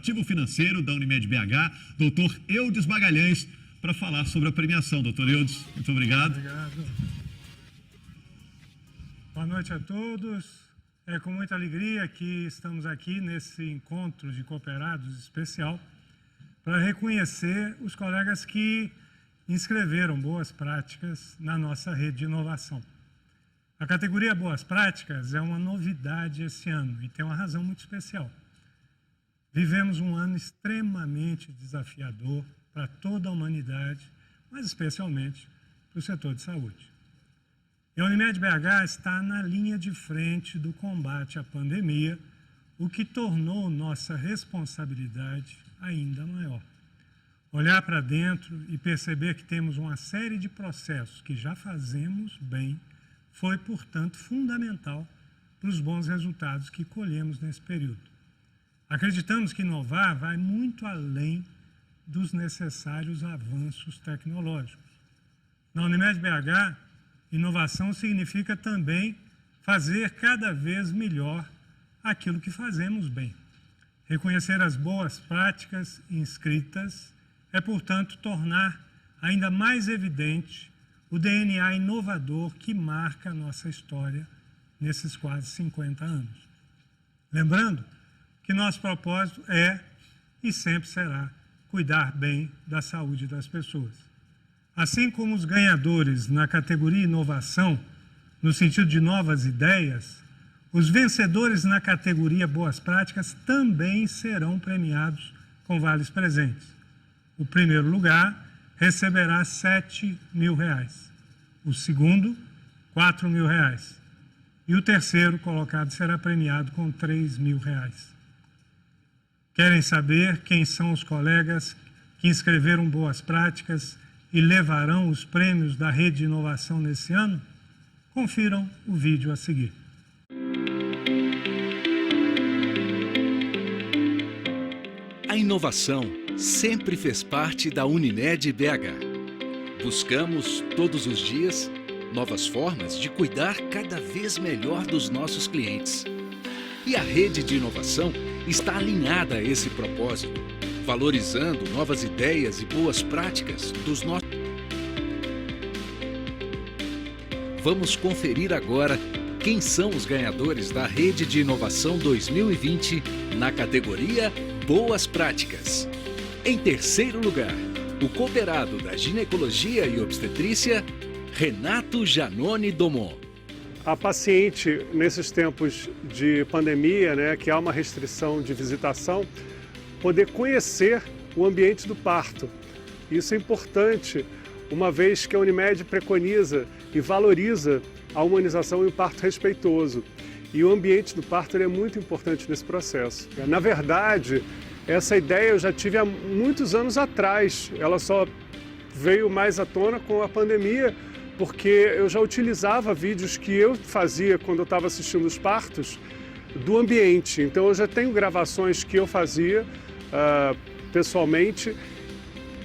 Ativo financeiro da Unimed BH, doutor Eudes Magalhães, para falar sobre a premiação. Doutor Eudes, muito obrigado. Obrigado. Boa noite a todos. É com muita alegria que estamos aqui nesse encontro de cooperados especial para reconhecer os colegas que inscreveram boas práticas na nossa rede de inovação. A categoria Boas Práticas é uma novidade esse ano e tem uma razão muito especial. Vivemos um ano extremamente desafiador para toda a humanidade, mas especialmente para o setor de saúde. E a Unimed BH está na linha de frente do combate à pandemia, o que tornou nossa responsabilidade ainda maior. Olhar para dentro e perceber que temos uma série de processos que já fazemos bem foi, portanto, fundamental para os bons resultados que colhemos nesse período. Acreditamos que inovar vai muito além dos necessários avanços tecnológicos. Na Unimed BH, inovação significa também fazer cada vez melhor aquilo que fazemos bem. Reconhecer as boas práticas inscritas é, portanto, tornar ainda mais evidente o DNA inovador que marca a nossa história nesses quase 50 anos. Lembrando que nosso propósito é e sempre será cuidar bem da saúde das pessoas. Assim como os ganhadores na categoria Inovação, no sentido de novas ideias, os vencedores na categoria Boas Práticas também serão premiados com vales presentes. O primeiro lugar receberá R$ 7.000, o segundo, R$ 4.000, e o terceiro colocado será premiado com R$ 3.000. Querem saber quem são os colegas que inscreveram Boas Práticas e levarão os prêmios da Rede de Inovação nesse ano? Confiram o vídeo a seguir. A inovação sempre fez parte da Unimed BH. Buscamos todos os dias novas formas de cuidar cada vez melhor dos nossos clientes. E a rede de inovação está alinhada a esse propósito, valorizando novas ideias e boas práticas dos nossos. Vamos conferir agora quem são os ganhadores da Rede de Inovação 2020 na categoria Boas Práticas. Em terceiro lugar, o cooperado da Ginecologia e Obstetrícia, Renato Janone Domon. A paciente, nesses tempos de pandemia, que há uma restrição de visitação, poder conhecer o ambiente do parto. Isso é importante, uma vez que a Unimed preconiza e valoriza a humanização e o parto respeitoso. E o ambiente do parto é muito importante nesse processo. Na verdade, essa ideia eu já tive há muitos anos atrás. Ela só veio mais à tona com a pandemia, porque eu já utilizava vídeos que eu fazia quando eu estava assistindo os partos do ambiente. Então eu já tenho gravações que eu fazia pessoalmente,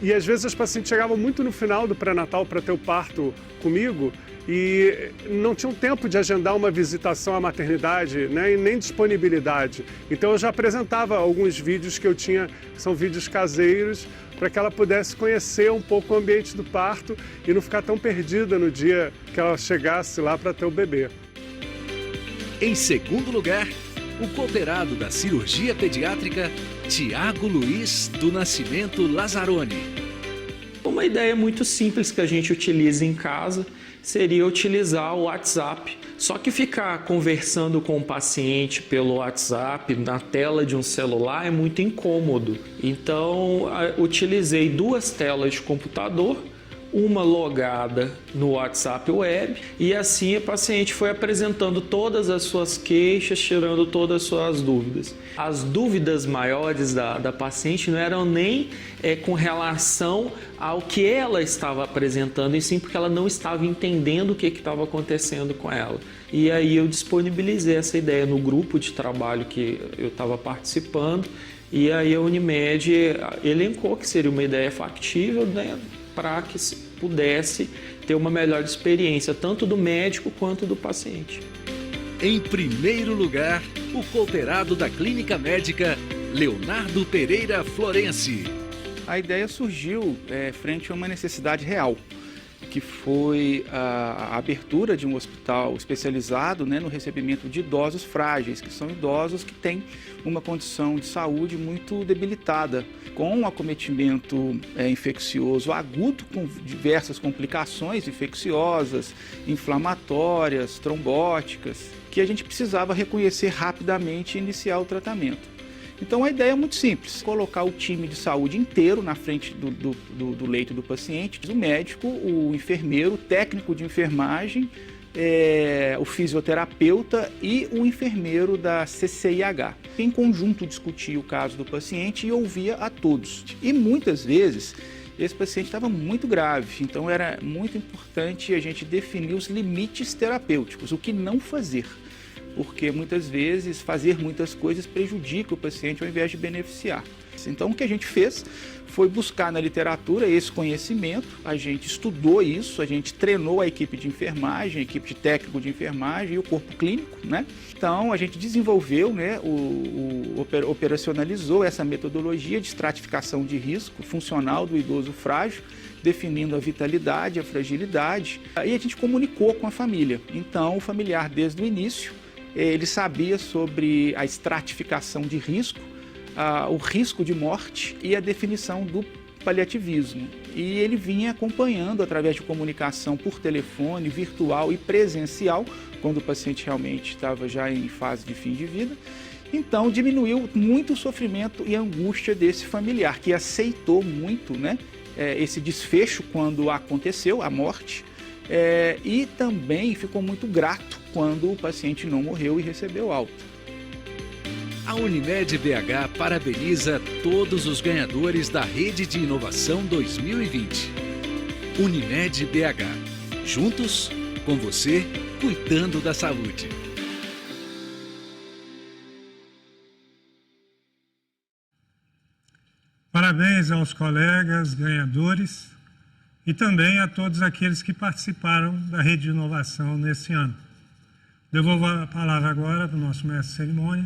e às vezes as pacientes chegavam muito no final do pré-natal para ter o parto comigo e não tinham tempo de agendar uma visitação à maternidade, e nem disponibilidade. Então eu já apresentava alguns vídeos que eu tinha, que são vídeos caseiros, para que ela pudesse conhecer um pouco o ambiente do parto e não ficar tão perdida no dia que ela chegasse lá para ter o bebê. Em segundo lugar, o cooperado da Cirurgia Pediátrica, Tiago Luiz do Nascimento Lazzaroni. Uma ideia muito simples que a gente utiliza em casa seria utilizar o WhatsApp. Só que ficar conversando com o paciente pelo WhatsApp na tela de um celular é muito incômodo. Então, utilizei duas telas de computador, uma logada no WhatsApp Web, e assim a paciente foi apresentando todas as suas queixas, tirando todas as suas dúvidas. As dúvidas maiores da paciente não eram nem com relação ao que ela estava apresentando, e sim porque ela não estava entendendo o que estava acontecendo com ela. E aí eu disponibilizei essa ideia no grupo de trabalho que eu estava participando, e aí a Unimed elencou que seria uma ideia factível, para que se pudesse ter uma melhor experiência, tanto do médico quanto do paciente. Em primeiro lugar, o cooperado da Clínica Médica Leonardo Pereira Florenci. A ideia surgiu frente a uma necessidade real, que foi a abertura de um hospital especializado, né, no recebimento de idosos frágeis, que são idosos que têm uma condição de saúde muito debilitada, com um acometimento infeccioso agudo, com diversas complicações infecciosas, inflamatórias, trombóticas, que a gente precisava reconhecer rapidamente e iniciar o tratamento. Então a ideia é muito simples, colocar o time de saúde inteiro na frente do leito do paciente, o médico, o enfermeiro, o técnico de enfermagem, o fisioterapeuta e o enfermeiro da CCIH. Em conjunto discutia o caso do paciente e ouvia a todos. E muitas vezes esse paciente estava muito grave, então era muito importante a gente definir os limites terapêuticos, o que não fazer. Porque muitas vezes fazer muitas coisas prejudica o paciente ao invés de beneficiar. Então o que a gente fez foi buscar na literatura esse conhecimento, a gente estudou isso, a gente treinou a equipe de enfermagem, a equipe de técnico de enfermagem e o corpo clínico, né? Então a gente desenvolveu, né, operacionalizou essa metodologia de estratificação de risco funcional do idoso frágil, definindo a vitalidade, a fragilidade, e a gente comunicou com a família. Então o familiar desde o início, ele sabia sobre a estratificação de risco, o risco de morte e a definição do paliativismo. E ele vinha acompanhando através de comunicação por telefone, virtual e presencial, quando o paciente realmente estava já em fase de fim de vida. Então diminuiu muito o sofrimento e a angústia desse familiar, que aceitou muito, né, esse desfecho quando aconteceu a morte, e também ficou muito grato quando o paciente não morreu e recebeu alta. A Unimed BH parabeniza todos os ganhadores da Rede de Inovação 2020. Unimed BH. Juntos, com você, cuidando da saúde. Parabéns aos colegas ganhadores e também a todos aqueles que participaram da Rede de Inovação nesse ano. Devolvo a palavra agora para o nosso mestre de cerimônia,